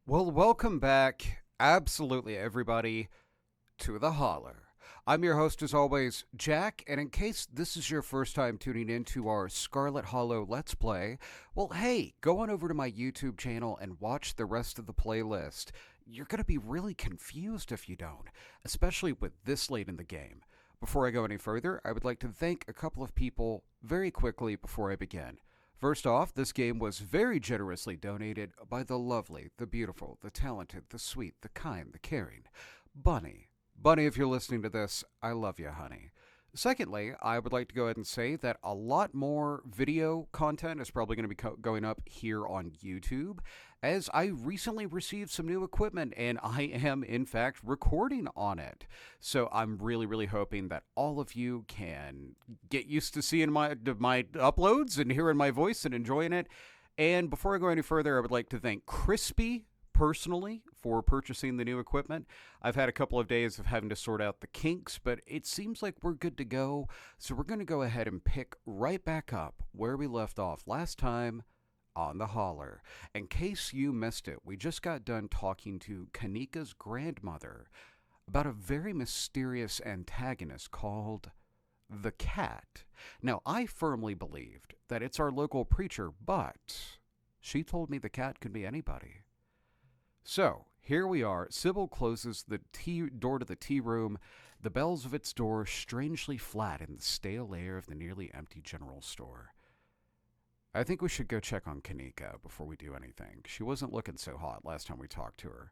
Well, welcome back, absolutely everybody, to the Holler. I'm your host, as always, Jack, and in case this is your first time tuning in to our Scarlet Hollow Let's Play, well, hey, go on over to my YouTube channel and watch the rest of the playlist. You're going to be really confused if you don't, especially with this late in the game. Before I go any further, I would like to thank a couple of people very quickly before I begin. First off, this game was very generously donated by the lovely, the beautiful, the talented, the sweet, the kind, the caring Bunny. Bunny, if you're listening to this, I love you, honey. Secondly, I would like to go ahead and say that a lot more video content is probably going to be going up here on YouTube, as I recently received some new equipment and I am, in fact, recording on it. So I'm really, really hoping that all of you can get used to seeing my uploads and hearing my voice and enjoying it. And before I go any further, I would like to thank Crispy personally for purchasing the new equipment. I've had a couple of days of having to sort out the kinks, but it seems like we're good to go. So we're going to go ahead and pick right back up where we left off last time on the Holler. In case you missed it, we just got done talking to Kanika's grandmother about a very mysterious antagonist called the cat. Now, I firmly believed that it's our local preacher, but she told me the cat could be anybody. So, here we are. Sybil closes the door to the tea room, the bells of its door strangely flat in the stale air of the nearly empty general store. I think we should go check on Kanika before we do anything. She wasn't looking so hot last time we talked to her.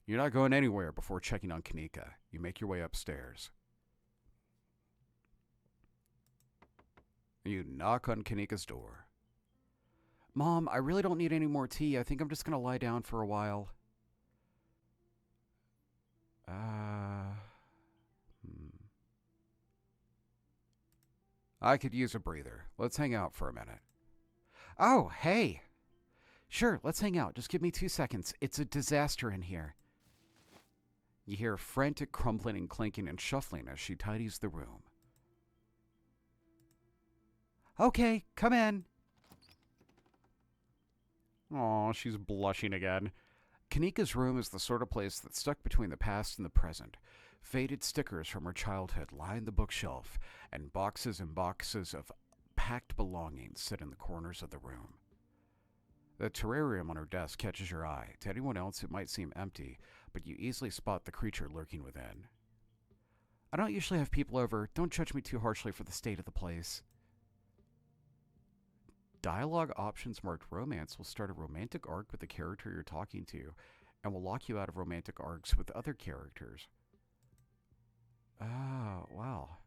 You're not going anywhere before checking on Kanika. You make your way upstairs. You knock on Kanika's door. Mom, I really don't need any more tea. I think I'm just going to lie down for a while. I could use a breather. Let's hang out for a minute. Oh, hey. Sure, let's hang out. Just give me 2 seconds. It's a disaster in here. You hear frantic crumbling and clinking and shuffling as she tidies the room. Okay, come in. Aw, she's blushing again. Kanika's room is the sort of place that's stuck between the past and the present. Faded stickers from her childhood line the bookshelf, and boxes of packed belongings sit in the corners of the room. The terrarium on her desk catches your eye. To anyone else, it might seem empty, but you easily spot the creature lurking within. I don't usually have people over. Don't judge me too harshly for the state of the place. Dialogue options marked romance will start a romantic arc with the character you're talking to, and will lock you out of romantic arcs with other characters. Oh, wow.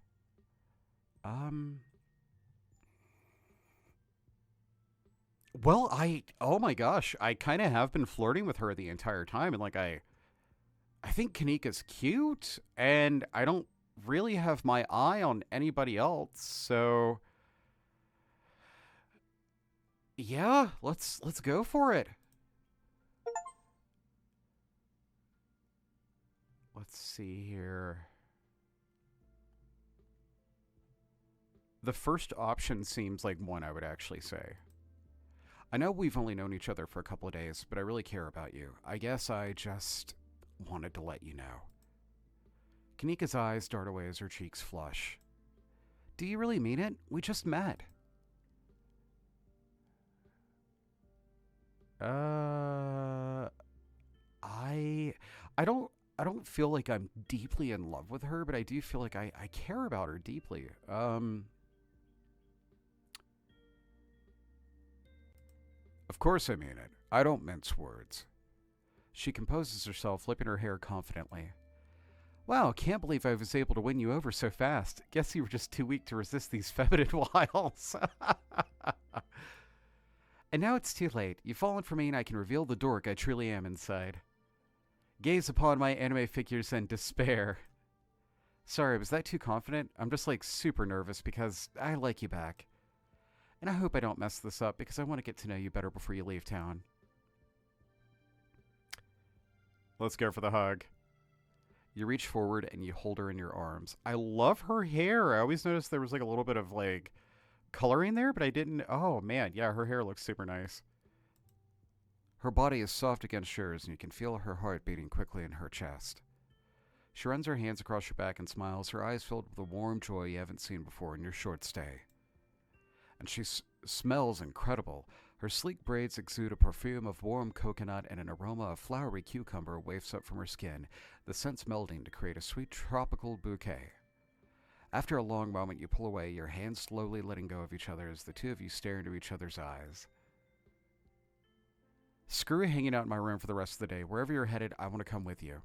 Well, oh my gosh, I kind of have been flirting with her the entire time, and I think Kanika's cute, and I don't really have my eye on anybody else, so yeah, let's go for it. Let's see here. The first option seems like one I would actually say. I know we've only known each other for a couple of days, but I really care about you. I guess I just wanted to let you know. Kanika's eyes dart away as her cheeks flush. Do you really mean it? We just met. I I don't feel like I'm deeply in love with her, but I do feel like I care about her deeply. Of course I mean it. I don't mince words. She composes herself, flipping her hair confidently. Wow, can't believe I was able to win you over so fast. Guess you were just too weak to resist these feminine wiles. And now it's too late. You've fallen for me and I can reveal the dork I truly am inside. Gaze upon my anime figures and despair. Sorry, was that too confident? I'm just super nervous because I like you back. And I hope I don't mess this up because I want to get to know you better before you leave town. Let's go for the hug. You reach forward and you hold her in your arms. I love her hair. I always noticed there was a little bit of coloring there, but I didn't. Oh man, yeah, her hair looks super nice. Her body is soft against yours, and you can feel her heart beating quickly in her chest. She runs her hands across your back and smiles, her eyes filled with a warm joy you haven't seen before in your short stay. And she smells incredible. Her sleek braids exude a perfume of warm coconut, and an aroma of flowery cucumber wafts up from her skin, the scents melding to create a sweet tropical bouquet. After a long moment, you pull away, your hands slowly letting go of each other as the two of you stare into each other's eyes. Screw hanging out in my room for the rest of the day. Wherever you're headed, I want to come with you.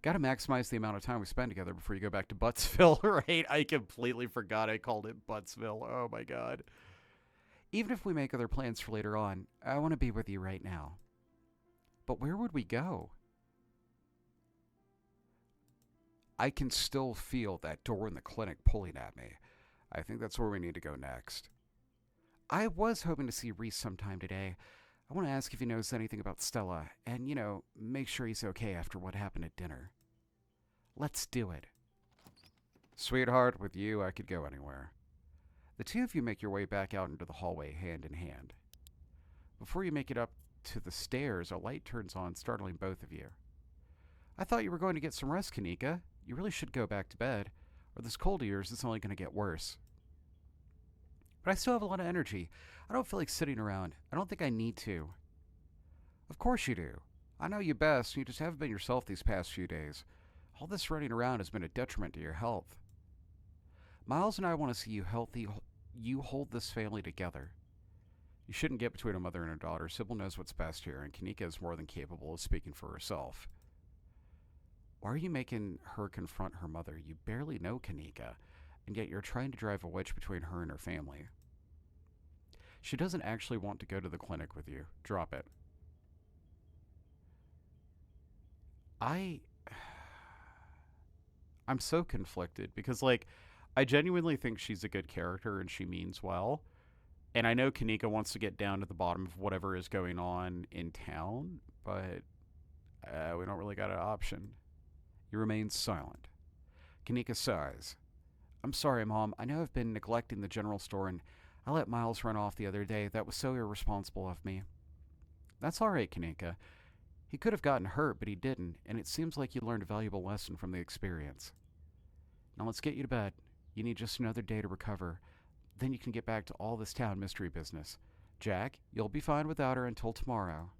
Gotta maximize the amount of time we spend together before you go back to Buttsville, right? I completely forgot I called it Buttsville. Oh my god. Even if we make other plans for later on, I want to be with you right now. But where would we go? I can still feel that door in the clinic pulling at me. I think that's where we need to go next. I was hoping to see Reese sometime today. I want to ask if he knows anything about Stella, and, make sure he's okay after what happened at dinner. Let's do it. Sweetheart, with you, I could go anywhere. The two of you make your way back out into the hallway, hand in hand. Before you make it up to the stairs, a light turns on, startling both of you. I thought you were going to get some rest, Kanika. You really should go back to bed, or this cold of yours is only going to get worse. But I still have a lot of energy. I don't feel like sitting around. I don't think I need to. Of course you do. I know you best, and you just haven't been yourself these past few days. All this running around has been a detriment to your health. Miles and I want to see you healthy. You hold this family together. You shouldn't get between a mother and a daughter. Sybil knows what's best here, and Kanika is more than capable of speaking for herself. Why are you making her confront her mother? You barely know Kanika, and yet you're trying to drive a wedge between her and her family. She doesn't actually want to go to the clinic with you. Drop it. I'm so conflicted because, I genuinely think she's a good character and she means well. And I know Kanika wants to get down to the bottom of whatever is going on in town, but we don't really got an option. You remain silent. Kanika sighs. I'm sorry, Mom. I know I've been neglecting the general store, and I let Miles run off the other day. That was so irresponsible of me. That's all right, Kanika. He could have gotten hurt, but he didn't, and it seems like you learned a valuable lesson from the experience. Now let's get you to bed. You need just another day to recover. Then you can get back to all this town mystery business. Jack, you'll be fine without her until tomorrow.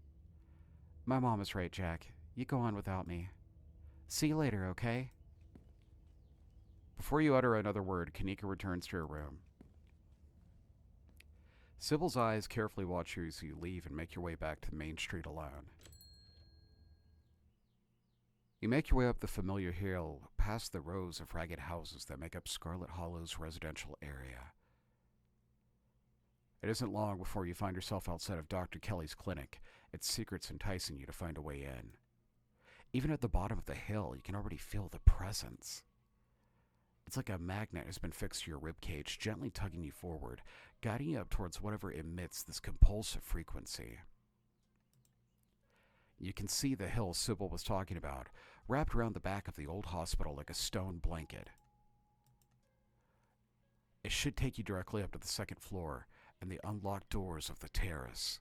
My mom is right, Jack. You go on without me. See you later, okay? Before you utter another word, Kanika returns to her room. Sybil's eyes carefully watch you as you leave and make your way back to the main street alone. You make your way up the familiar hill, past the rows of ragged houses that make up Scarlet Hollow's residential area. It isn't long before you find yourself outside of Dr. Kelly's clinic, its secrets enticing you to find a way in. Even at the bottom of the hill, you can already feel the presence. It's like a magnet has been fixed to your ribcage, gently tugging you forward, guiding you up towards whatever emits this compulsive frequency. You can see the hill Sybil was talking about, wrapped around the back of the old hospital like a stone blanket. It should take you directly up to the second floor and the unlocked doors of the terrace.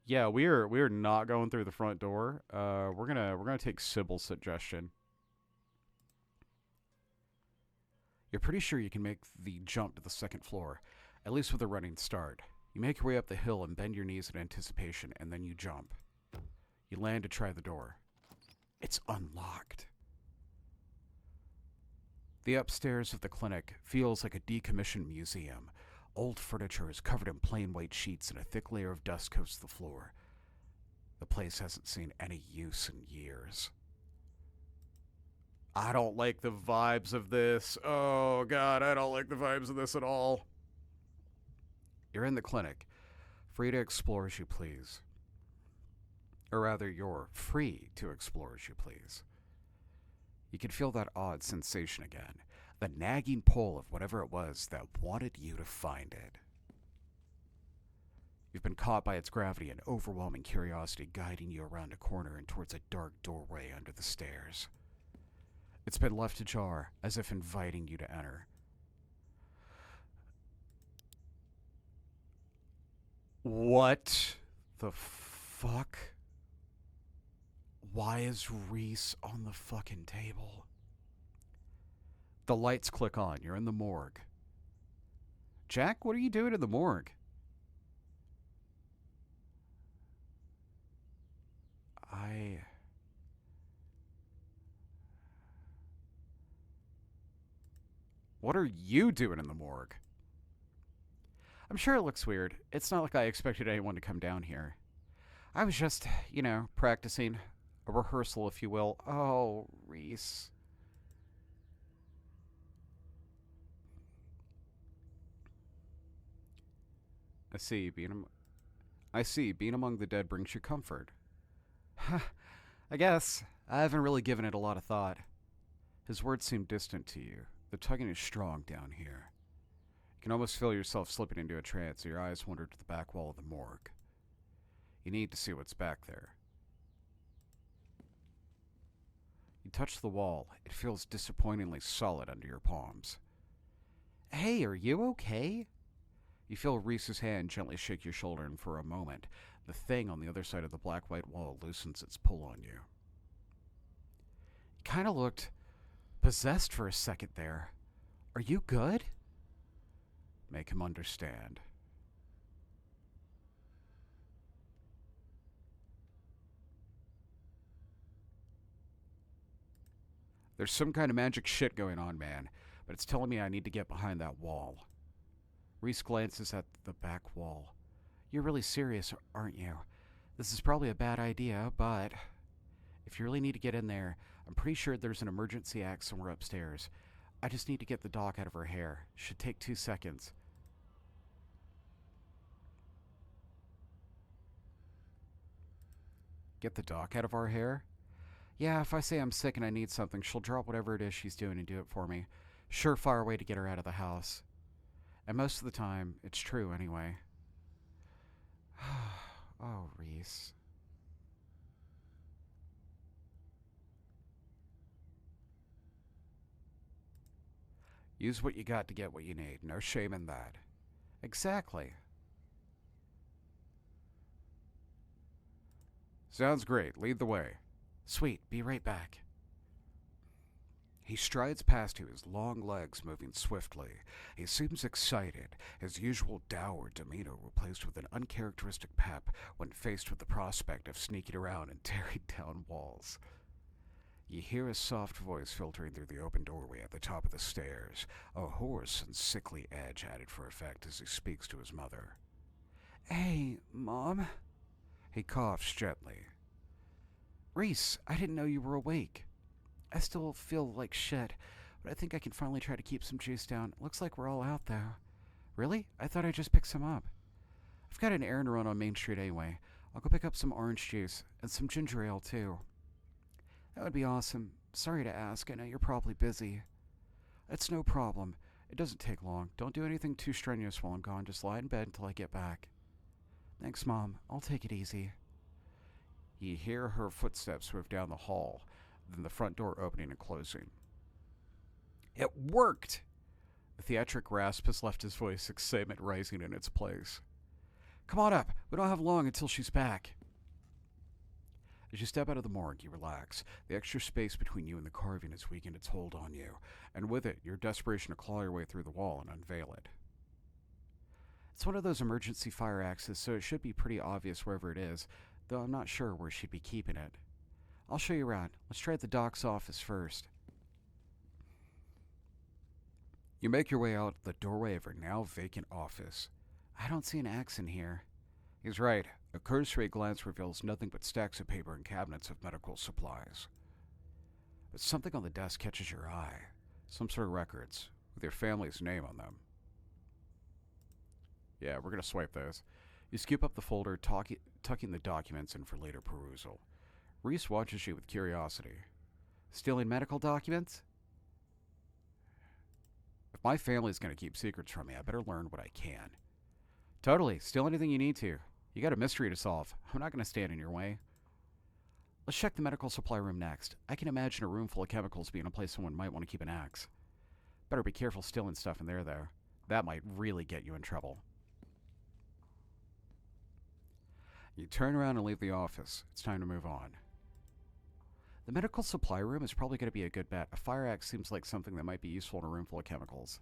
Yeah, we're not going through the front door. We're gonna take Sybil's suggestion. You're pretty sure you can make the jump to the second floor, at least with a running start. You make your way up the hill and bend your knees in anticipation, and then you jump. You land to try the door. It's unlocked. The upstairs of the clinic feels like a decommissioned museum. Old furniture is covered in plain white sheets, and a thick layer of dust coats the floor. The place hasn't seen any use in years. I don't like the vibes of this. Oh, God, I don't like the vibes of this at all. You're in the clinic, free to explore as you please. Or rather, you're free to explore as you please. You can feel that odd sensation again, the nagging pull of whatever it was that wanted you to find it. You've been caught by its gravity and overwhelming curiosity guiding you around a corner and towards a dark doorway under the stairs. It's been left ajar, as if inviting you to enter. What the fuck? Why is Reese on the fucking table? The lights click on. You're in the morgue. Jack, what are you doing in the morgue? What are you doing in the morgue? I'm sure it looks weird. It's not like I expected anyone to come down here. I was just, practicing. A rehearsal, if you will. Oh, Reese. I see. Being among the dead brings you comfort. I guess. I haven't really given it a lot of thought. His words seem distant to you. The tugging is strong down here. You can almost feel yourself slipping into a trance, so your eyes wander to the back wall of the morgue. You need to see what's back there. You touch the wall. It feels disappointingly solid under your palms. Hey, are you okay? You feel Reese's hand gently shake your shoulder, and for a moment, the thing on the other side of the black-white wall loosens its pull on you. You kind of looked possessed for a second there. Are you good? Make him understand. There's some kind of magic shit going on, man, but it's telling me I need to get behind that wall. Reese glances at the back wall. You're really serious, aren't you? This is probably a bad idea, but if you really need to get in there, I'm pretty sure there's an emergency axe somewhere upstairs. I just need to get the dock out of her hair. Should take 2 seconds. Get the dock out of our hair? Yeah, if I say I'm sick and I need something, she'll drop whatever it is she's doing and do it for me. Surefire way to get her out of the house. And most of the time, it's true anyway. Oh, Reese. Use what you got to get what you need. No shame in that. Exactly. Sounds great. Lead the way. Sweet. Be right back. He strides past you, his long legs moving swiftly. He seems excited, his usual dour demeanor replaced with an uncharacteristic pep when faced with the prospect of sneaking around and tearing down walls. You hear a soft voice filtering through the open doorway at the top of the stairs, a hoarse and sickly edge added for effect as he speaks to his mother. Hey, Mom. He coughs gently. Reese, I didn't know you were awake. I still feel like shit, but I think I can finally try to keep some juice down. Looks like we're all out, though. Really? I thought I just picked some up. I've got an errand to run on Main Street anyway. I'll go pick up some orange juice, and some ginger ale, too. That would be awesome. Sorry to ask, I know you're probably busy. It's no problem. It doesn't take long. Don't do anything too strenuous while I'm gone. Just lie in bed until I get back. Thanks, Mom. I'll take it easy. You hear her footsteps move down the hall, then the front door opening and closing. It worked! The theatric rasp has left his voice, excitement rising in its place. Come on up. We don't have long until she's back. As you step out of the morgue, you relax. The extra space between you and the carving has weakened its hold on you, and with it, your desperation to claw your way through the wall and unveil it. It's one of those emergency fire axes, so it should be pretty obvious wherever it is, though I'm not sure where she'd be keeping it. I'll show you around. Let's try the doc's office first. You make your way out the doorway of her now vacant office. I don't see an axe in here. He's right. A cursory glance reveals nothing but stacks of paper and cabinets of medical supplies. But something on the desk catches your eye. Some sort of records, with your family's name on them. Yeah, we're going to swipe those. You scoop up the folder, tucking the documents in for later perusal. Reese watches you with curiosity. Stealing medical documents? If my family's going to keep secrets from me, I better learn what I can. Totally. Steal anything you need to. You got a mystery to solve. I'm not going to stand in your way. Let's check the medical supply room next. I can imagine a room full of chemicals being a place someone might want to keep an axe. Better be careful stealing stuff in there, though. That might really get you in trouble. You turn around and leave the office. It's time to move on. The medical supply room is probably going to be a good bet. A fire axe seems like something that might be useful in a room full of chemicals.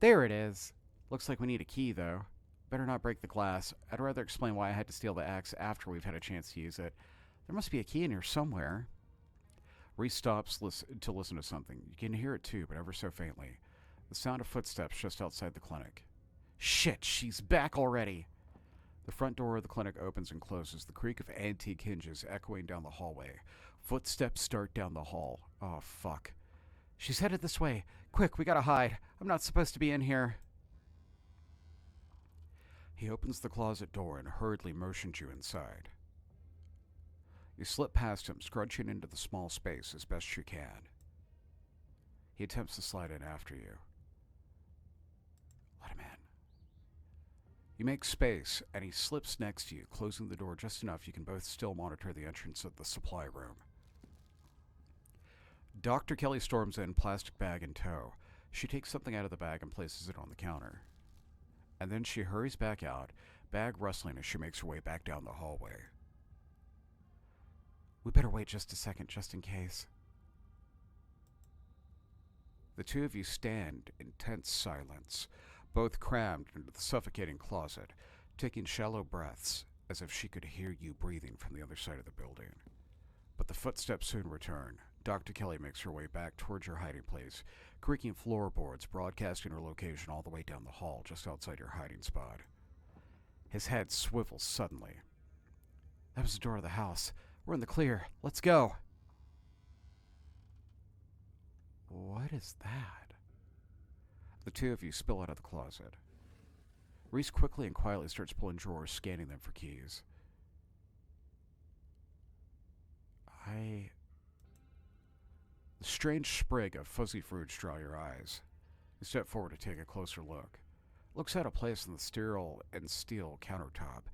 There it is. Looks like we need a key, though. Better not break the glass. I'd rather explain why I had to steal the axe after we've had a chance to use it. There must be a key in here somewhere. Reese stops to listen to something. You can hear it too, but ever so faintly. The sound of footsteps just outside the clinic. Shit, she's back already. The front door of the clinic opens and closes, the creak of antique hinges echoing down the hallway. Footsteps start down the hall. Oh, fuck. She's headed this way. Quick, we gotta hide. I'm not supposed to be in here. He opens the closet door and hurriedly motions you inside. You slip past him, scrunching into the small space as best you can. He attempts to slide in after you. Let him in. You make space, and he slips next to you, closing the door just enough you can both still monitor the entrance of the supply room. Dr. Kelly storms in, plastic bag in tow. She takes something out of the bag and places it on the counter. And then she hurries back out, bag rustling as she makes her way back down the hallway. We better wait just a second, just in case. The two of you stand in tense silence, both crammed into the suffocating closet, taking shallow breaths as if she could hear you breathing from the other side of the building. But the footsteps soon return. Dr. Kelly makes her way back towards your hiding place, creaking floorboards broadcasting her location all the way down the hall just outside your hiding spot. His head swivels suddenly. That was the door of the house. We're in the clear. Let's go. What is that? The two of you spill out of the closet. Reese quickly and quietly starts pulling drawers, scanning them for keys. The strange sprig of fuzzy fruits draw your eyes. You step forward to take a closer look. It looks out of place on the sterile and steel countertop.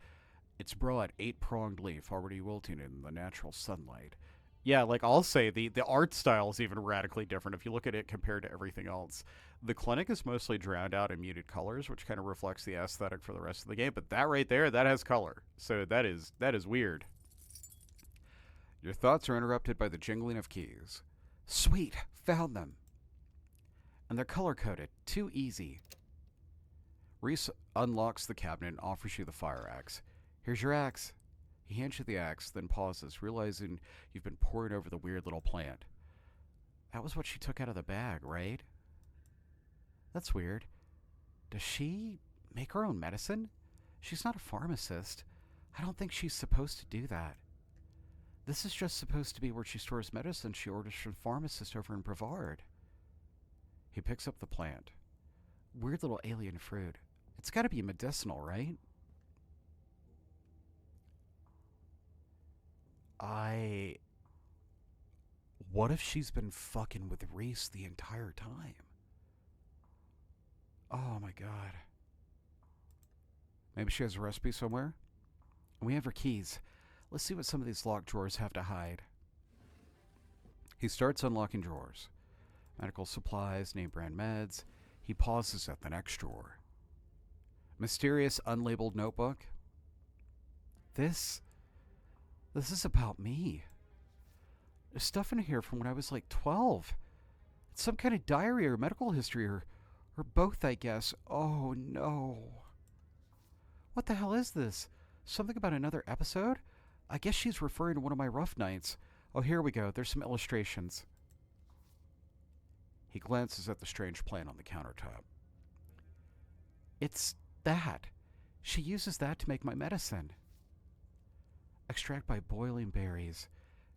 Its broad, 8-pronged leaf already wilting in the natural sunlight. Yeah, like I'll say, the art style is even radically different if you look at it compared to everything else. The clinic is mostly drowned out in muted colors, which kind of reflects the aesthetic for the rest of the game. But that right there, that has color. So that is weird. Your thoughts are interrupted by the jingling of keys. Sweet, found them. And they're color-coded. Too easy. Reese unlocks the cabinet and offers you the fire axe. Here's your axe. He hands you the axe, then pauses, realizing you've been poring over the weird little plant. That was what she took out of the bag, right? That's weird. Does she make her own medicine? She's not a pharmacist. I don't think she's supposed to do that. This is just supposed to be where she stores medicine she orders from pharmacists over in Brevard. He picks up the plant. Weird little alien fruit. It's gotta be medicinal, right? What if she's been fucking with Reese the entire time? Oh my god. Maybe she has a recipe somewhere? We have her keys. Let's see what some of these locked drawers have to hide. He starts unlocking drawers. Medical supplies, name brand meds. He pauses at the next drawer. Mysterious unlabeled notebook. This is about me. There's stuff in here from when I was like 12. It's some kind of diary or medical history or both, I guess. Oh no. What the hell is this? Something about another episode? I guess she's referring to one of my rough nights. Oh, here we go. There's some illustrations. He glances at the strange plant on the countertop. It's that. She uses that to make my medicine. Extract by boiling berries.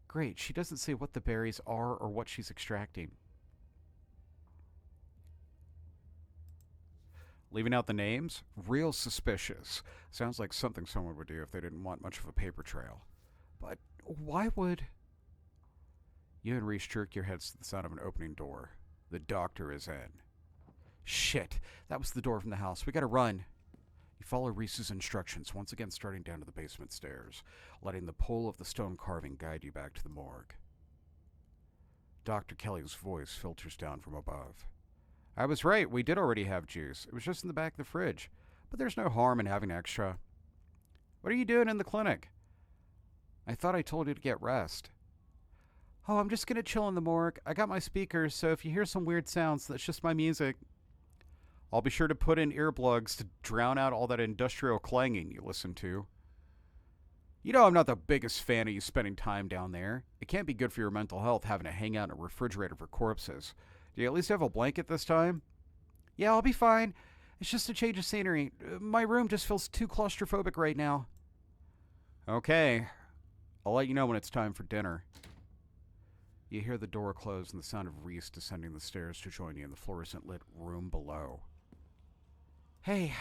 Great, she doesn't say what the berries are or what she's extracting. Leaving out the names? Real suspicious. Sounds like something someone would do if they didn't want much of a paper trail. But why would... You and Reese jerk your heads to the sound of an opening door. The doctor is in. Shit, that was the door from the house. We gotta run. You follow Reese's instructions, once again starting down to the basement stairs, letting the pull of the stone carving guide you back to the morgue. Dr. Kelly's voice filters down from above. I was right, we did already have juice. It was just in the back of the fridge. But there's no harm in having extra. What are you doing in the clinic? I thought I told you to get rest. Oh, I'm just gonna chill in the morgue. I got my speakers, so if you hear some weird sounds, that's just my music. I'll be sure to put in earplugs to drown out all that industrial clanging you listen to. You know I'm not the biggest fan of you spending time down there. It can't be good for your mental health having to hang out in a refrigerator for corpses. Do you at least have a blanket this time? Yeah, I'll be fine. It's just a change of scenery. My room just feels too claustrophobic right now. Okay. I'll let you know when it's time for dinner. You hear the door close and the sound of Reese descending the stairs to join you in the fluorescent lit room below. Hey.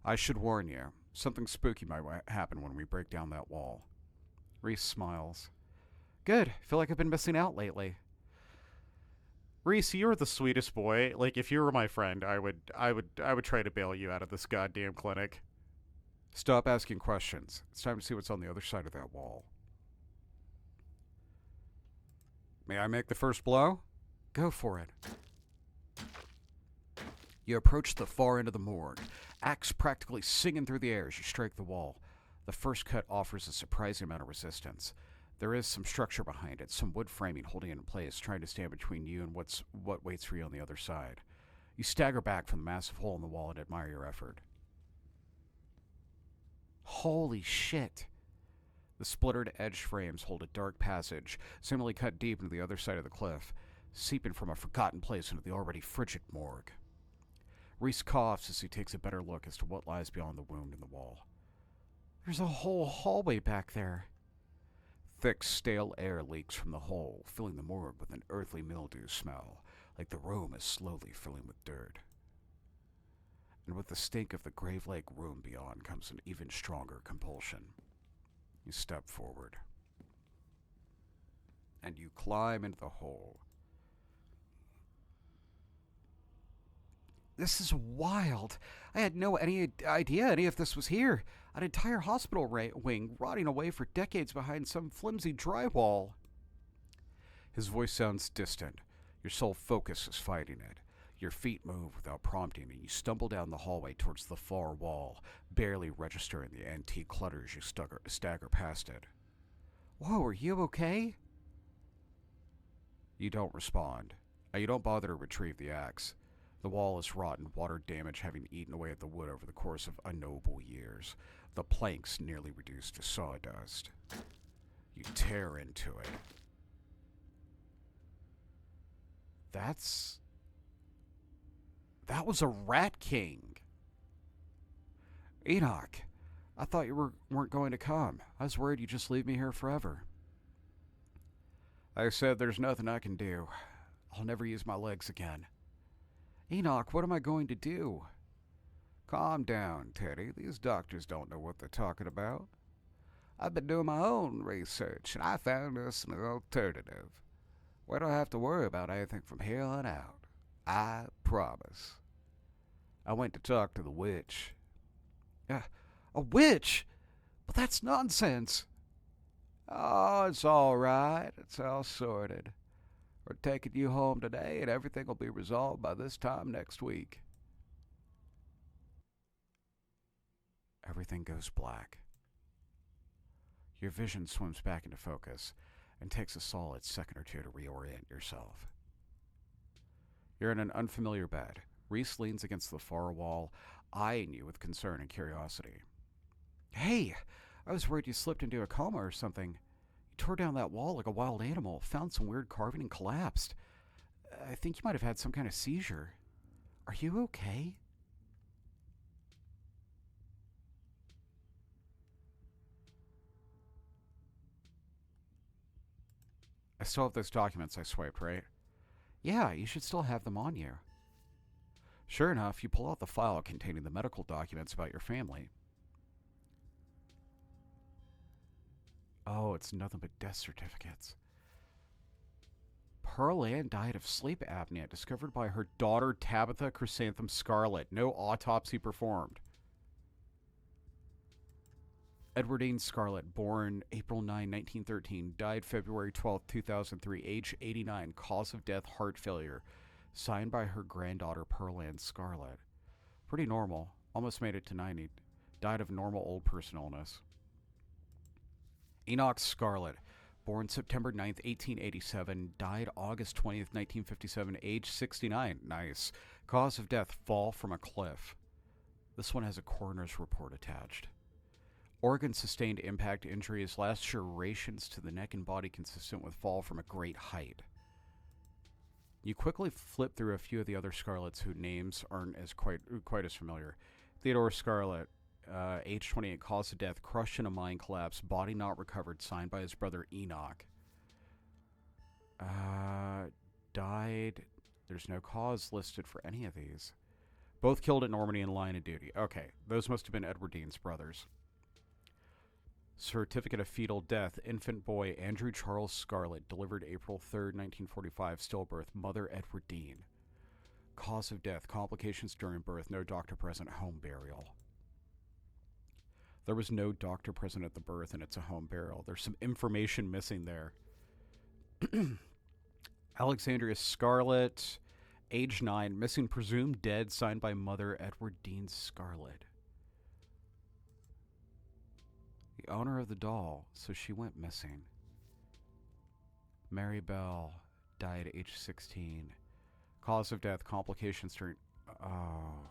I should warn you, something spooky might happen when we break down that wall. Reese smiles. Good. Feel like I've been missing out lately. Reese, you're the sweetest boy. Like, if you were my friend, I would try to bail you out of this goddamn clinic. Stop asking questions. It's time to see what's on the other side of that wall. May I make the first blow? Go for it. You approach the far end of the morgue, axe practically singing through the air as you strike the wall. The first cut offers a surprising amount of resistance. There is some structure behind it, some wood framing holding it in place, trying to stand between you and what waits for you on the other side. You stagger back from the massive hole in the wall and admire your effort. Holy shit! The splittered edged frames hold a dark passage, seemingly cut deep into the other side of the cliff, seeping from a forgotten place into the already frigid morgue. Reese coughs as he takes a better look as to what lies beyond the wound in the wall. There's a whole hallway back there. Thick, stale air leaks from the hole, filling the morgue with an earthly mildew smell, like the room is slowly filling with dirt. And with the stink of the grave-like room beyond comes an even stronger compulsion. You step forward. And you climb into the hole. This is wild. I had no idea any of this was here. An entire hospital wing rotting away for decades behind some flimsy drywall. His voice sounds distant. Your sole focus is fighting it. Your feet move without prompting, and you stumble down the hallway towards the far wall, barely registering the antique clutter as you stagger past it. Whoa, are you okay? You don't respond, and you don't bother to retrieve the axe. The wall is rotten, water damage having eaten away at the wood over the course of unknowable years, the planks nearly reduced to sawdust. You tear into it. That was a Rat King. Enoch, I thought you weren't going to come. I was worried you'd just leave me here forever. I said there's nothing I can do. I'll never use my legs again. Enoch, what am I going to do? Calm down, Teddy. These doctors don't know what they're talking about. I've been doing my own research, and I found us an alternative. We don't have to worry about anything from here on out. I promise. I went to talk to the witch. A witch? But that's nonsense. Oh, it's all right. It's all sorted. We're taking you home today, and everything will be resolved by this time next week. Everything goes black. Your vision swims back into focus and takes a solid second or two to reorient yourself. You're in an unfamiliar bed. Reese leans against the far wall, eyeing you with concern and curiosity. Hey, I was worried you slipped into a coma or something. You tore down that wall like a wild animal, found some weird carving and collapsed. I think you might have had some kind of seizure. Are you okay? I still have those documents I swiped, right? Yeah, you should still have them on you. Sure enough, you pull out the file containing the medical documents about your family. Oh, it's nothing but death certificates. Pearl Ann died of sleep apnea, discovered by her daughter Tabitha Chrysanthemum Scarlet. No autopsy performed. Edwardine Scarlet, born April 9, 1913, died February 12, 2003, age 89, cause of death, heart failure. Signed by her granddaughter Pearland Scarlet. Pretty normal. Almost made it to 90. Died of normal old person illness. Enoch Scarlet. Born September 9th, 1887. Died August 20th, 1957. Age 69. Nice. Cause of death, fall from a cliff. This one has a coroner's report attached. Organ sustained impact injuries, lacerations to the neck and body consistent with fall from a great height. You quickly flip through a few of the other Scarlets whose names aren't as quite as familiar. Theodore Scarlet, age 28, cause of death, crushed in a mine collapse, body not recovered, signed by his brother Enoch. Died. There's no cause listed for any of these. Both killed at Normandy in line of duty. Okay, those must have been Edward Dean's brothers. Certificate of fetal death, infant boy Andrew Charles Scarlet, delivered April 3rd, 1945, stillbirth, mother Edward Dean. Cause of death, complications during birth, no doctor present, home burial. There was no doctor present at the birth, and it's a home burial. There's some information missing there. Alexandria Scarlet, age 9, missing, presumed dead, signed by mother Edward Dean Scarlet. The owner of the doll, so she went missing. Mary Bell died age 16. Cause of death, complications during... Oh.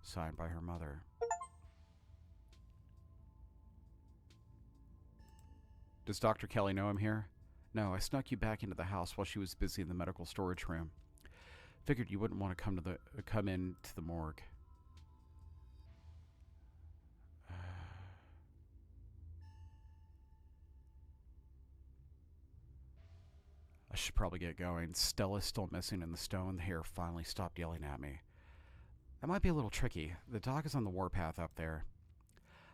Signed by her mother. Does Dr. Kelly know I'm here? No, I snuck you back into the house while she was busy in the medical storage room. Figured you wouldn't want to come into the morgue. I should probably get going. Stella's still missing and the stone hair finally stopped yelling at me. That might be a little tricky. The doc is on the warpath up there.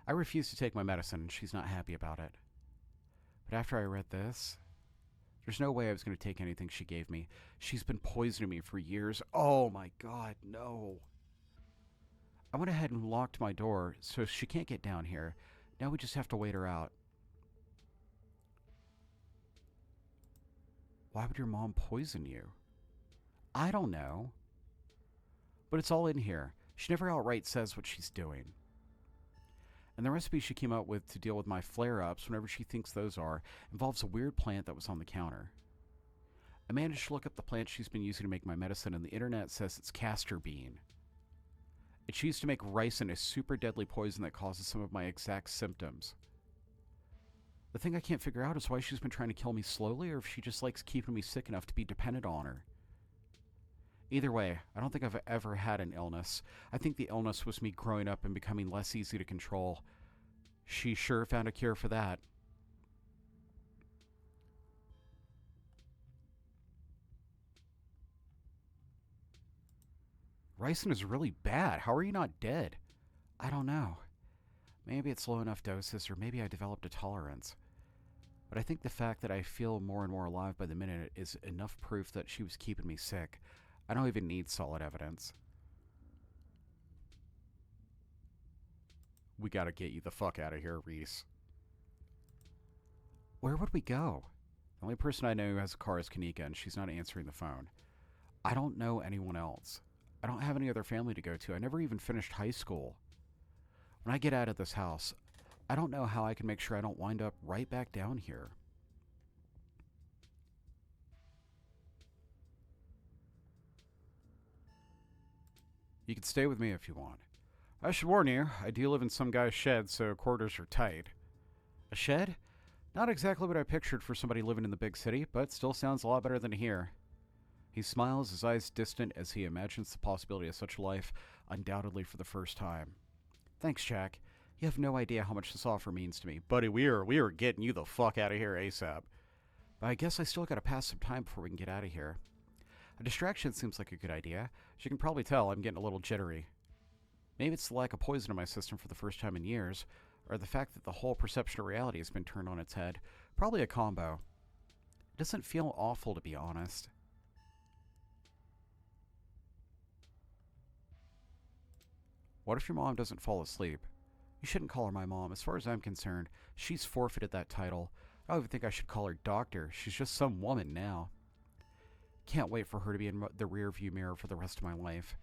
I refuse to take my medicine and she's not happy about it. But after I read this, there's no way I was going to take anything she gave me. She's been poisoning me for years. Oh my god, no. I went ahead and locked my door so she can't get down here. Now we just have to wait her out. Why would your mom poison you? I don't know. But it's all in here. She never outright says what she's doing. And the recipe she came up with to deal with my flare-ups, whenever she thinks those are, involves a weird plant that was on the counter. I managed to look up the plant she's been using to make my medicine, and the internet says it's castor bean. It's used to make ricin, a super deadly poison that causes some of my exact symptoms. The thing I can't figure out is why she's been trying to kill me slowly, or if she just likes keeping me sick enough to be dependent on her. Either way, I don't think I've ever had an illness. I think the illness was me growing up and becoming less easy to control. She sure found a cure for that. Ricin is really bad. How are you not dead? I don't know. Maybe it's low enough doses, or maybe I developed a tolerance. But I think the fact that I feel more and more alive by the minute is enough proof that she was keeping me sick. I don't even need solid evidence. We gotta get you the fuck out of here, Reese. Where would we go? The only person I know who has a car is Kanika, and she's not answering the phone. I don't know anyone else. I don't have any other family to go to. I never even finished high school. When I get out of this house, I don't know how I can make sure I don't wind up right back down here. You can stay with me if you want. I should warn you, I do live in some guy's shed, so quarters are tight. A shed? Not exactly what I pictured for somebody living in the big city, but still sounds a lot better than here. He smiles, his eyes distant as he imagines the possibility of such a life, undoubtedly for the first time. Thanks, Jack. You have no idea how much this offer means to me. Buddy, we are getting you the fuck out of here ASAP. But I guess I still gotta pass some time before we can get out of here. A distraction seems like a good idea. As you can probably tell, I'm getting a little jittery. Maybe it's the lack of poison in my system for the first time in years, or the fact that the whole perception of reality has been turned on its head. Probably a combo. It doesn't feel awful, to be honest. What if your mom doesn't fall asleep? You shouldn't call her my mom. As far as I'm concerned, she's forfeited that title. I don't even think I should call her doctor. She's just some woman now. Can't wait for her to be in the rear view mirror for the rest of my life.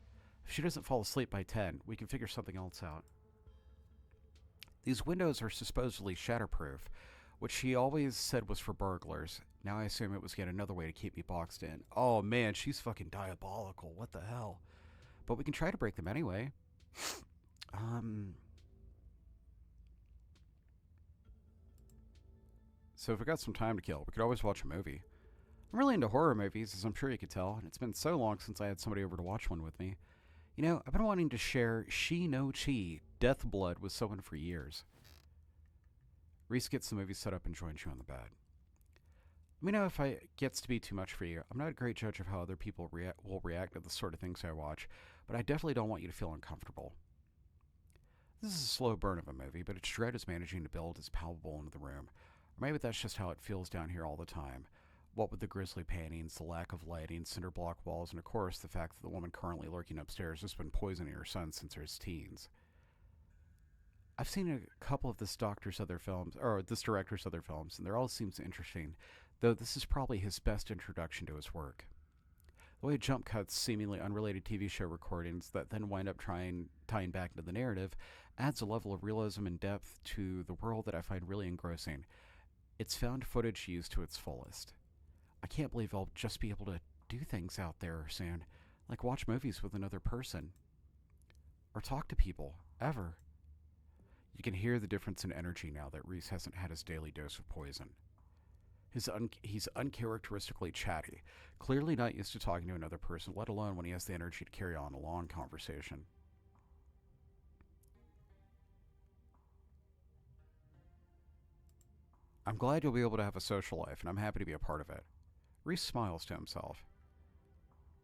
If she doesn't fall asleep by 10, we can figure something else out. These windows are supposedly shatterproof, which she always said was for burglars. Now I assume it was yet another way to keep me boxed in. Oh man, she's fucking diabolical. What the hell? But we can try to break them anyway. So if we got some time to kill, we could always watch a movie. I'm really into horror movies, as I'm sure you could tell, and it's been so long since I had somebody over to watch one with me. You know, I've been wanting to share Shi no Chi, Death Blood, with someone for years. Reese gets the movie set up and joins you on the bed. Let me know if it gets to be too much for you. I'm not a great judge of how other people will react to the sort of things I watch, but I definitely don't want you to feel uncomfortable. This is a slow burn of a movie, but its dread is managing to build is palpable into the room. Or maybe that's just how it feels down here all the time. What with the grisly paintings, the lack of lighting, cinder block walls, and of course the fact that the woman currently lurking upstairs has been poisoning her son since his teens. I've seen a couple of this director's other films, and they all seem interesting, though this is probably his best introduction to his work. The way jump cuts seemingly unrelated TV show recordings that then wind up tying back into the narrative adds a level of realism and depth to the world that I find really engrossing. It's found footage used to its fullest. I can't believe I'll just be able to do things out there soon, like watch movies with another person. Or talk to people, ever. You can hear the difference in energy now that Reese hasn't had his daily dose of poison. He's uncharacteristically chatty, clearly not used to talking to another person, let alone when he has the energy to carry on a long conversation. I'm glad you'll be able to have a social life, and I'm happy to be a part of it. Reese smiles to himself.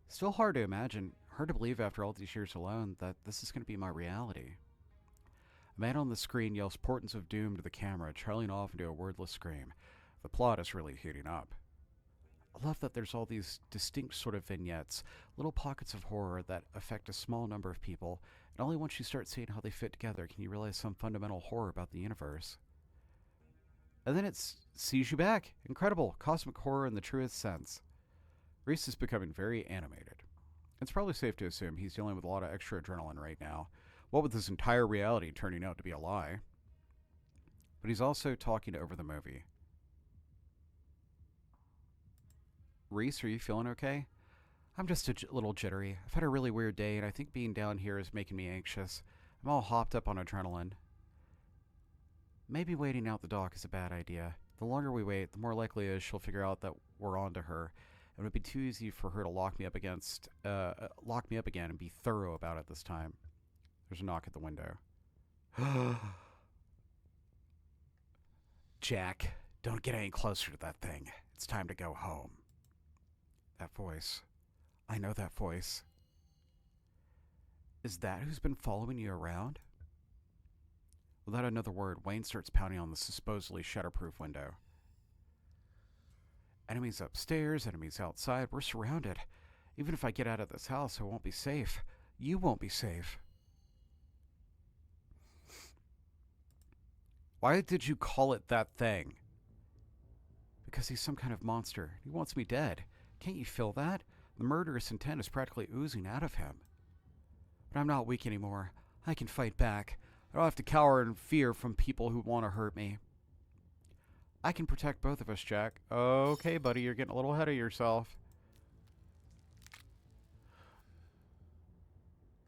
Still hard to imagine, hard to believe after all these years alone, that this is going to be my reality. A man on the screen yells portents of doom to the camera, trailing off into a wordless scream. The plot is really heating up. I love that there's all these distinct sort of vignettes, little pockets of horror that affect a small number of people, and only once you start seeing how they fit together can you realize some fundamental horror about the universe. And then it sees you back. Incredible. Cosmic horror in the truest sense. Reese is becoming very animated. It's probably safe to assume he's dealing with a lot of extra adrenaline right now. What with this entire reality turning out to be a lie. But he's also talking over the movie. Reese, are you feeling okay? I'm just a little jittery. I've had a really weird day, and I think being down here is making me anxious. I'm all hopped up on adrenaline. Maybe waiting out the dock is a bad idea. The longer we wait, the more likely it is she'll figure out that we're on to her. It would be too easy for her to lock me up again and be thorough about it this time. There's a knock at the window. Jack, don't get any closer to that thing. It's time to go home. That voice. I know that voice. Is that who's been following you around? Without another word, Wayne starts pounding on the supposedly shatterproof window. Enemies upstairs, enemies outside. We're surrounded. Even if I get out of this house, I won't be safe. You won't be safe. Why did you call it that thing? Because he's some kind of monster. He wants me dead. Can't you feel that? The murderous intent is practically oozing out of him. But I'm not weak anymore. I can fight back. I don't have to cower in fear from people who want to hurt me. I can protect both of us, Jack. Okay, buddy, you're getting a little ahead of yourself.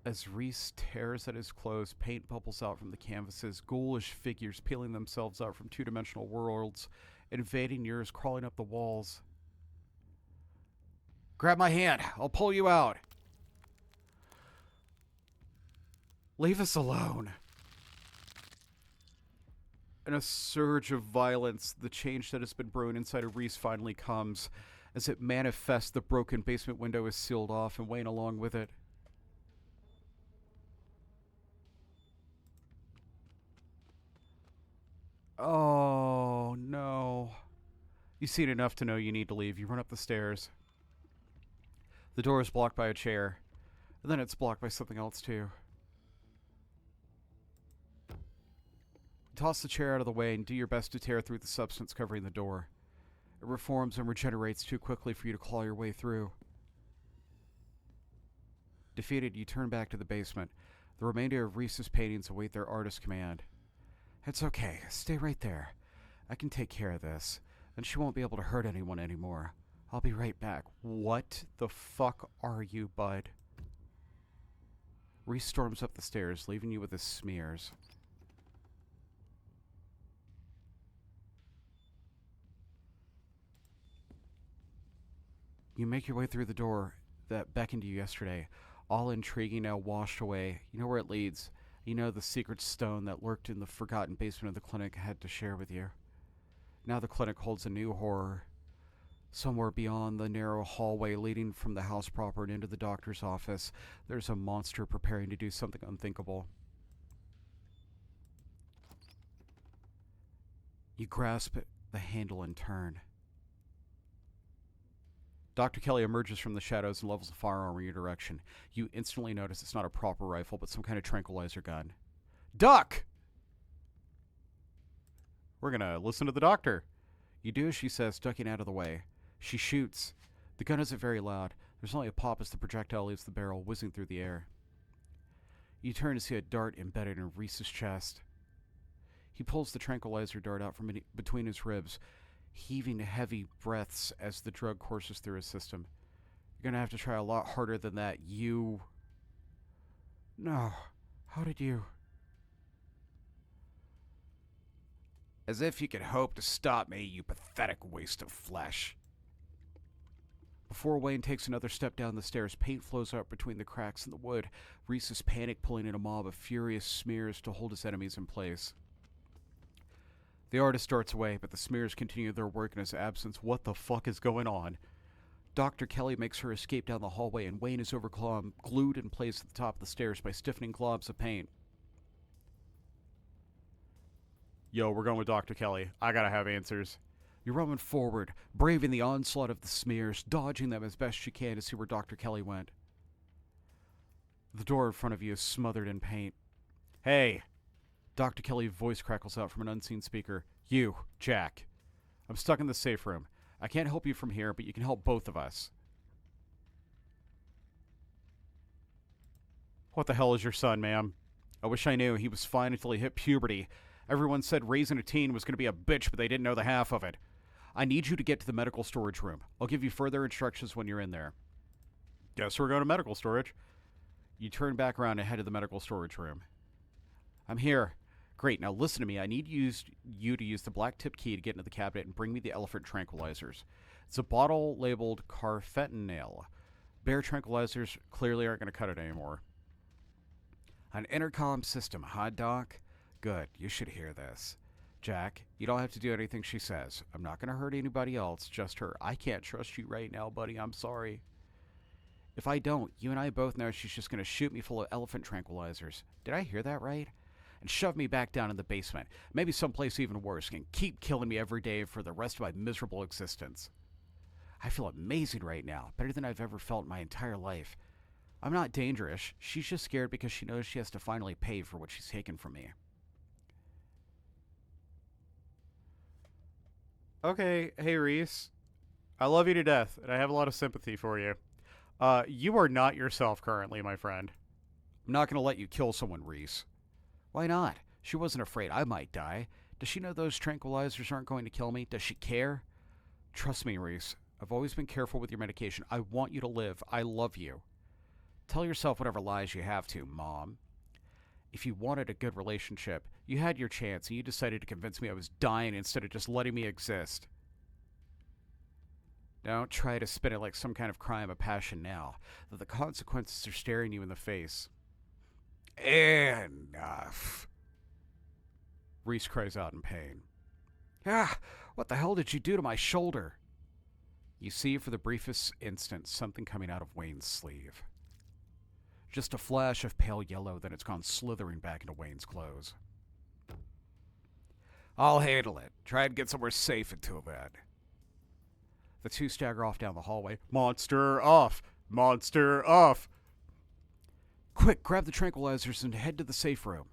As Reese tears at his clothes, paint bubbles out from the canvases, ghoulish figures peeling themselves out from two-dimensional worlds, invading yours, crawling up the walls. Grab my hand. I'll pull you out. Leave us alone. In a surge of violence, the change that has been brewing inside of Reese finally comes. As it manifests, the broken basement window is sealed off and Wayne along with it. Oh, no. You've seen enough to know you need to leave. You run up the stairs. The door is blocked by a chair. And then it's blocked by something else, too. Toss the chair out of the way and do your best to tear through the substance covering the door. It reforms and regenerates too quickly for you to claw your way through. Defeated, you turn back to the basement. The remainder of Reese's paintings await their artist's command. It's okay. Stay right there. I can take care of this, and she won't be able to hurt anyone anymore. I'll be right back. What the fuck are you, bud? Reese storms up the stairs, leaving you with his smears. You make your way through the door that beckoned you yesterday. All intriguing now washed away. You know where it leads. You know the secret stone that lurked in the forgotten basement of the clinic had to share with you. Now the clinic holds a new horror. Somewhere beyond the narrow hallway leading from the house proper and into the doctor's office, there's a monster preparing to do something unthinkable. You grasp the handle and turn. Dr. Kelly emerges from the shadows and levels a firearm in your direction. You instantly notice it's not a proper rifle, but some kind of tranquilizer gun. Duck! We're gonna listen to the doctor. You do as she says, ducking out of the way. She shoots. The gun isn't very loud. There's only a pop as the projectile leaves the barrel, whizzing through the air. You turn to see a dart embedded in Reese's chest. He pulls the tranquilizer dart out from between his ribs, heaving heavy breaths as the drug courses through his system. You're gonna have to try a lot harder than that. You... No. How did you... As if you could hope to stop me, you pathetic waste of flesh. Before Wayne takes another step down the stairs, paint flows out between the cracks in the wood. Reese is panic pulling in a mob of furious smears to hold his enemies in place. The artist darts away, but the smears continue their work in his absence. What the fuck is going on? Dr. Kelly makes her escape down the hallway, and Wayne is overcome, glued in place at the top of the stairs by stiffening globs of paint. Yo, we're going with Dr. Kelly. I gotta have answers. You're running forward, braving the onslaught of the smears, dodging them as best you can to see where Dr. Kelly went. The door in front of you is smothered in paint. Hey! Dr. Kelly's voice crackles out from an unseen speaker. You, Jack. I'm stuck in the safe room. I can't help you from here, but you can help both of us. What the hell is your son, ma'am? I wish I knew. He was fine until he hit puberty. Everyone said raising a teen was going to be a bitch, but they didn't know the half of it. I need you to get to the medical storage room. I'll give you further instructions when you're in there. Guess we're going to medical storage. You turn back around and head to the medical storage room. I'm here. Great, now listen to me. I need you to use the black tip key to get into the cabinet and bring me the elephant tranquilizers. It's a bottle labeled carfentanil. Bear tranquilizers clearly aren't going to cut it anymore. An intercom system, huh, Doc? Good, you should hear this. Jack, you don't have to do anything she says. I'm not going to hurt anybody else, just her. I can't trust you right now, buddy. I'm sorry. If I don't, you and I both know she's just going to shoot me full of elephant tranquilizers. Did I hear that right? And shove me back down in the basement. Maybe someplace even worse, and keep killing me every day for the rest of my miserable existence. I feel amazing right now, better than I've ever felt in my entire life. I'm not dangerous. She's just scared because she knows she has to finally pay for what she's taken from me. Okay, hey Reese. I love you to death, and I have a lot of sympathy for you. You are not yourself currently, my friend. I'm not going to let you kill someone, Reese. Why not? She wasn't afraid I might die. Does she know those tranquilizers aren't going to kill me? Does she care? Trust me, Reese. I've always been careful with your medication. I want you to live. I love you. Tell yourself whatever lies you have to, Mom. If you wanted a good relationship, you had your chance, and you decided to convince me I was dying instead of just letting me exist. Don't try to spin it like some kind of crime of passion now, that the consequences are staring you in the face. Enough. Reese cries out in pain. Ah, what the hell did you do to my shoulder? You see for the briefest instant something coming out of Wayne's sleeve. Just a flash of pale yellow, then it's gone slithering back into Wayne's clothes. I'll handle it. Try and get somewhere safe until then. The two stagger off down the hallway. Monster off! Monster off! Quick, grab the tranquilizers and head to the safe room.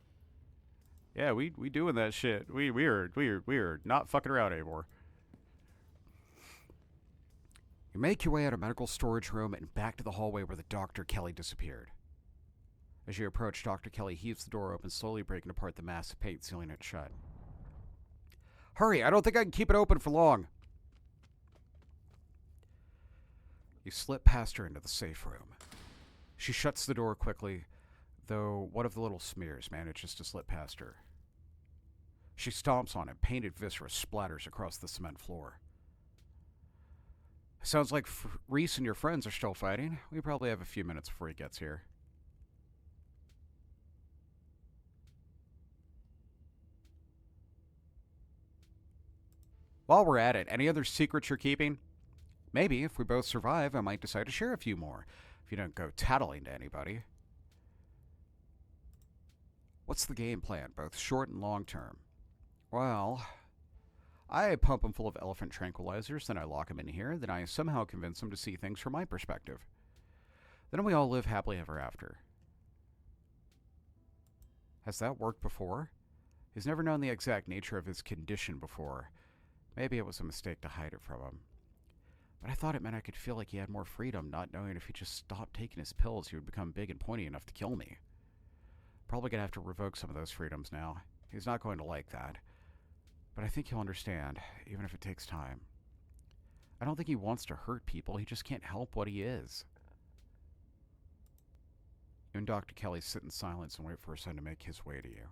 Yeah, we doing that shit. We're not fucking around anymore. You make your way out of medical storage room and back to the hallway where the Dr. Kelly disappeared. As you approach, Dr. Kelly heaves the door open, slowly breaking apart the massive paint, sealing it shut. Hurry, I don't think I can keep it open for long. You slip past her into the safe room. She shuts the door quickly, though one of the little smears manages to slip past her. She stomps on it, painted viscera splatters across the cement floor. Sounds like Reese and your friends are still fighting. We probably have a few minutes before he gets here. While we're at it, any other secrets you're keeping? Maybe, if we both survive, I might decide to share a few more, if you don't go tattling to anybody. What's the game plan, both short and long term? Well, I pump him full of elephant tranquilizers, then I lock him in here, then I somehow convince him to see things from my perspective. Then we all live happily ever after. Has that worked before? He's never known the exact nature of his condition before. Maybe it was a mistake to hide it from him. But I thought it meant I could feel like he had more freedom, not knowing if he just stopped taking his pills, he would become big and pointy enough to kill me. Probably gonna have to revoke some of those freedoms now. He's not going to like that. But I think he'll understand, even if it takes time. I don't think he wants to hurt people, he just can't help what he is. You and Dr. Kelly sit in silence and wait for his son to make his way to you.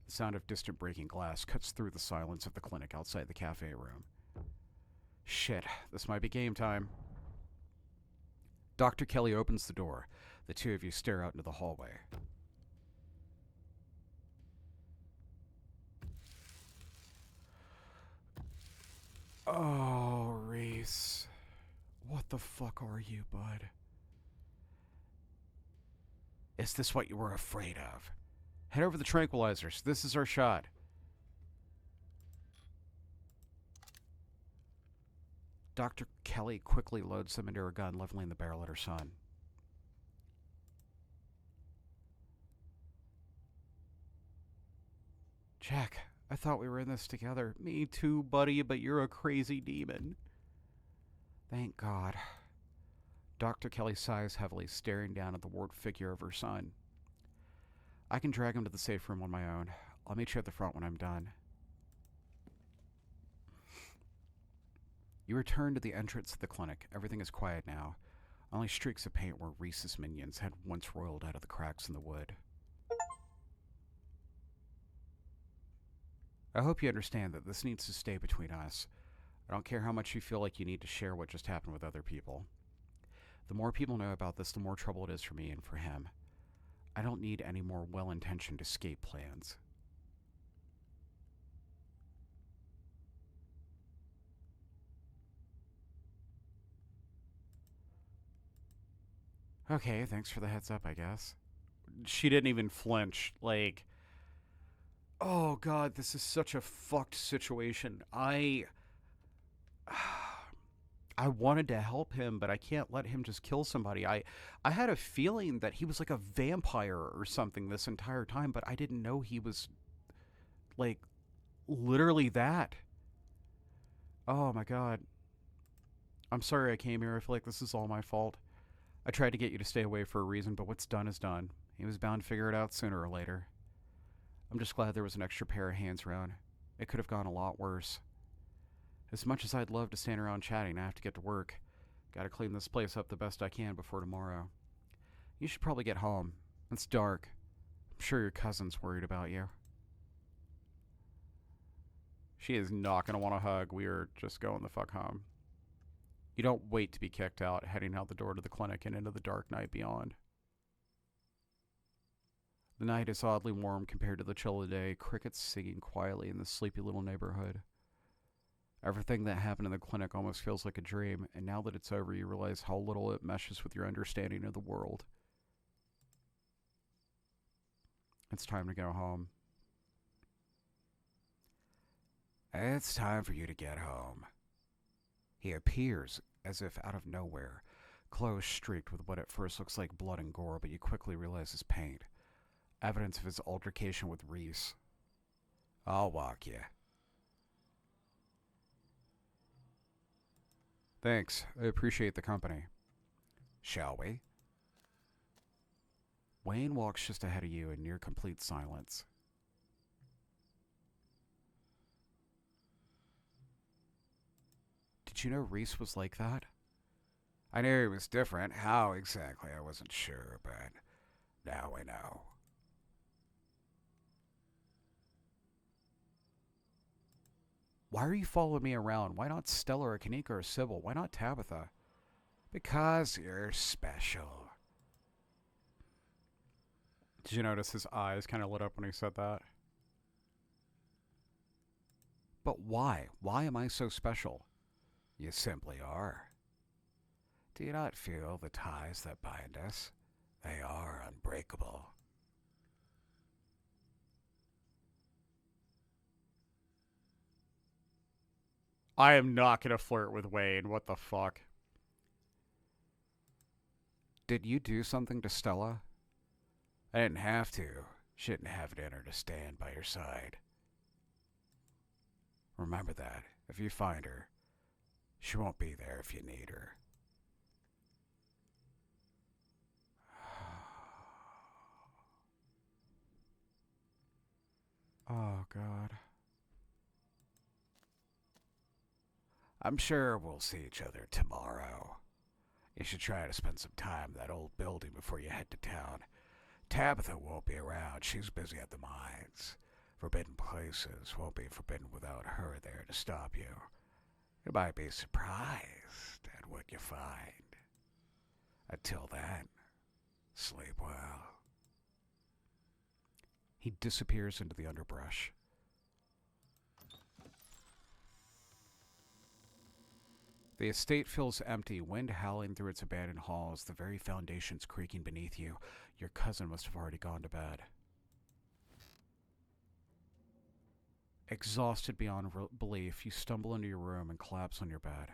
The sound of distant breaking glass cuts through the silence of the clinic outside the cafe room. Shit, this might be game time. Dr. Kelly opens the door. The two of you stare out into the hallway. Oh, Reese. What the fuck are you, bud? Is this what you were afraid of? Head over the tranquilizers. This is our shot. Dr. Kelly quickly loads them into her gun, leveling the barrel at her son. Jack, I thought we were in this together. Me too, buddy, but you're a crazy demon. Thank God. Dr. Kelly sighs heavily, staring down at the ward figure of her son. I can drag him to the safe room on my own. I'll meet you at the front when I'm done. You return to the entrance of the clinic. Everything is quiet now. Only streaks of paint where Reese's minions had once roiled out of the cracks in the wood. I hope you understand that this needs to stay between us. I don't care how much you feel like you need to share what just happened with other people. The more people know about this, the more trouble it is for me and for him. I don't need any more well-intentioned escape plans. Okay, thanks for the heads up, I guess. She didn't even flinch. Like, oh god, this is such a fucked situation. I wanted to help him, but I can't let him just kill somebody. I had a feeling that he was like a vampire or something this entire time, but I didn't know he was, like, literally that. Oh my god. I'm sorry I came here. I feel like this is all my fault. I tried to get you to stay away for a reason, but what's done is done. He was bound to figure it out sooner or later. I'm just glad there was an extra pair of hands around. It could have gone a lot worse. As much as I'd love to stand around chatting, I have to get to work. Gotta clean this place up the best I can before tomorrow. You should probably get home. It's dark. I'm sure your cousin's worried about you. She is not gonna want a hug. We are just going the fuck home. You don't wait to be kicked out, heading out the door to the clinic and into the dark night beyond. The night is oddly warm compared to the chill of the day, crickets singing quietly in the sleepy little neighborhood. Everything that happened in the clinic almost feels like a dream, and now that it's over, you realize how little it meshes with your understanding of the world. It's time to go home. It's time for you to get home. He appears as if out of nowhere, clothes streaked with what at first looks like blood and gore, but you quickly realize is paint. Evidence of his altercation with Reese. I'll walk you. Thanks. I appreciate the company. Shall we? Wayne walks just ahead of you in near complete silence. Did you know Reese was like that? I knew he was different. How exactly, I wasn't sure, but now I know. Why are you following me around? Why not Stella or Kanika or Sybil? Why not Tabitha? Because you're special. Did you notice his eyes kind of lit up when he said that? But why? Why am I so special? You simply are. Do you not feel the ties that bind us? They are unbreakable. I am not going to flirt with Wayne. What the fuck? Did you do something to Stella? I didn't have to. She didn't have it in her to stand by your side. Remember that. If you find her, she won't be there if you need her. Oh, God. I'm sure we'll see each other tomorrow. You should try to spend some time in that old building before you head to town. Tabitha won't be around. She's busy at the mines. Forbidden places won't be forbidden without her there to stop you. You might be surprised at what you find. Until then, sleep well. He disappears into the underbrush. The estate feels empty, wind howling through its abandoned halls, the very foundations creaking beneath you. Your cousin must have already gone to bed. Exhausted beyond belief, you stumble into your room and collapse on your bed.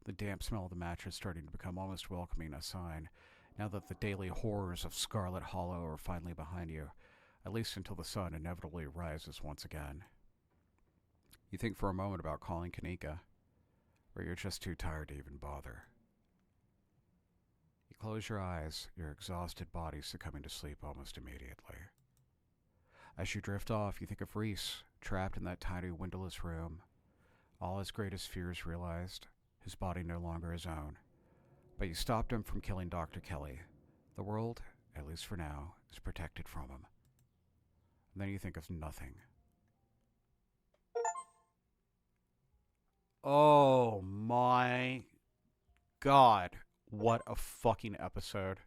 The damp smell of the mattress starting to become almost welcoming a sign, now that the daily horrors of Scarlet Hollow are finally behind you, at least until the sun inevitably rises once again. You think for a moment about calling Kanika, or you're just too tired to even bother. You close your eyes, your exhausted body succumbing to sleep almost immediately. As you drift off, you think of Reese, trapped in that tiny windowless room, all his greatest fears realized, his body no longer his own. But you stopped him from killing Dr. Kelly. The world, at least for now, is protected from him. And then you think of nothing. Oh my God. What a fucking episode.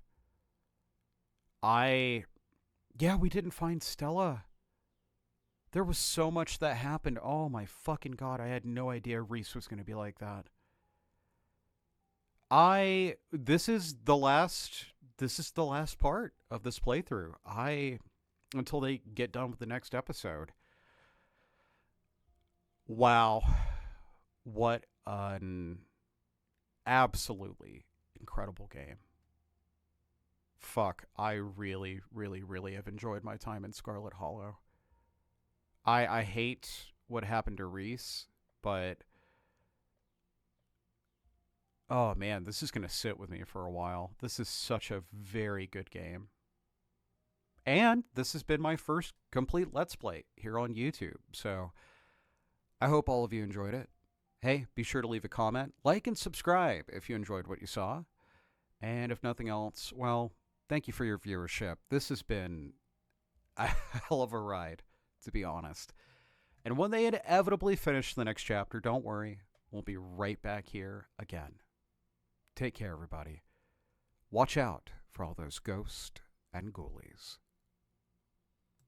Yeah, we didn't find Stella. There was so much that happened. Oh my fucking God. I had no idea Reese was going to be like that. This is the last part of this playthrough. Until they get done with the next episode. Wow. What an absolutely incredible game. Fuck, I really, really, really have enjoyed my time in Scarlet Hollow. I hate what happened to Reese, but oh man, this is going to sit with me for a while. This is such a very good game. And this has been my first complete Let's Play here on YouTube, so I hope all of you enjoyed it. Hey, be sure to leave a comment, like, and subscribe if you enjoyed what you saw. And if nothing else, well, thank you for your viewership. This has been a hell of a ride, to be honest. And when they inevitably finish the next chapter, don't worry, we'll be right back here again. Take care, everybody. Watch out for all those ghosts and ghoulies.